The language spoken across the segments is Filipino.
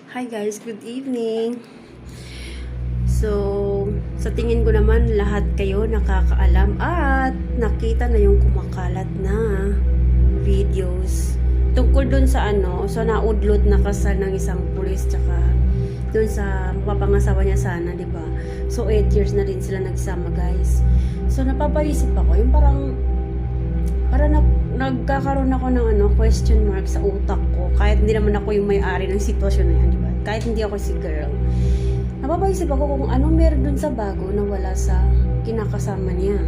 Hi guys, good evening. So, sa tingin ko naman lahat kayo nakakaalam at nakita na yung kumakalat na videos tungkol dun sa sa naudlot na kasal ng isang pulis tsaka dun sa mapapangasawa niya sana, di ba? So, 8 years na din sila nagsama, guys. So, napapaisip ako, yung parang nagkakaroon ako ng question mark sa utak ko kahit hindi naman ako yung may-ari ng sitwasyon na yan, di ba? Kahit hindi ako si girl. Napapaisip ako kung ano meron dun sa bago na wala sa kinakasama niya.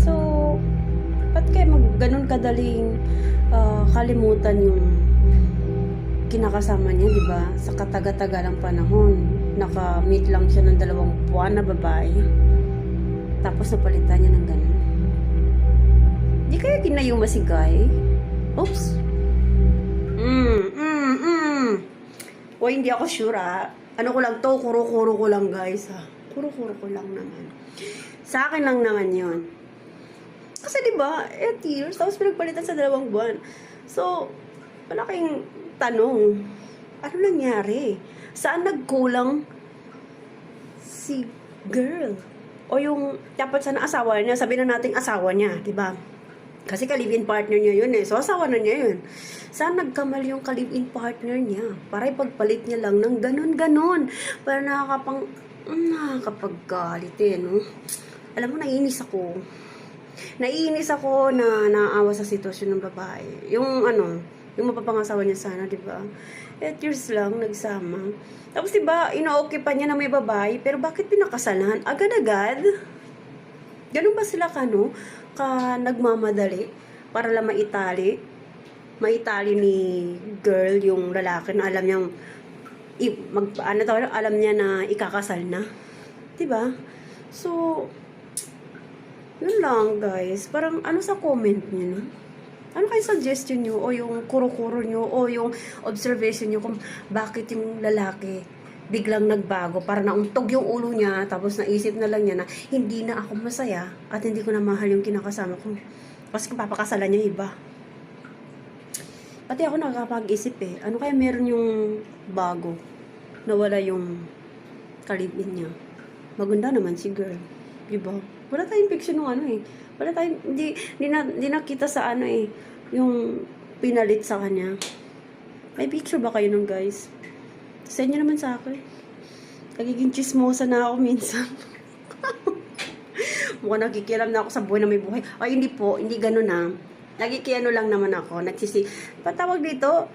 So, ba't kaya ganun kadaling kalimutan yung kinakasama niya, di ba? Sa kataga-tagalang panahon, naka-meet lang siya ng 2 buwan na babae. Tapos napalitan niya ng ganun. Di kaya ginayuma si Guy? Oops. O hindi ako sure Ano ko lang to, kuro-kuro ko lang guys Kuro-kuro ko lang naman. Sa akin lang naman yon. Kasi diba, 8 years, tapos pinagpalitan sa 2 buwan. So, malaking tanong. Ano nangyari? Saan nagkulang si girl? O yung dapat sana asawa niya, sabihin na nating asawa niya, diba? Kasi ka-live-in partner niya yun So, asawa na niya yun. Saan nagkamali yung ka-live-in partner niya? Para ipagpalit niya lang ng ganun-ganun. Para nakakapaggalit no? Alam mo, naiinis ako. Naiinis ako na naawa sa sitwasyon ng babae. Yung yung mapapangasawa niya sana, di ba? 8 years lang, nagsama. Tapos, di ba, ino-okay pa niya na may babae, pero bakit pinakasalan? Agad-agad? Ganun ba sila ka nagmamadali para lang maitali ni girl yung lalaki na alam niyang alam niya na ikakasal na, 'di ba? So yun lang guys, parang sa comment niyo no? Ano kayo suggestion niyo o yung kuro-kuro niyo o yung observation niyo kung bakit yung lalaki biglang nagbago, para nauntog yung ulo niya, tapos naisip na lang niya na hindi na ako masaya at hindi ko na mahal yung kinakasama ko kasi papakasalan niya iba. Pati ako nakakapag-isip ano kaya meron yung bago nawala yung kalibin niya. Maganda naman si girl, diba? Wala tayong picture ng wala tayong, hindi nakita sa yung pinalit sa kanya. May picture ba kayo nung guys? Send nyo naman sa akin. Nagiging chismosa na ako minsan. Mukhang nakikialam na ako sa buhay na may buhay. Ay, hindi po. Hindi ganun Nagikiano lang naman ako. Patawag dito,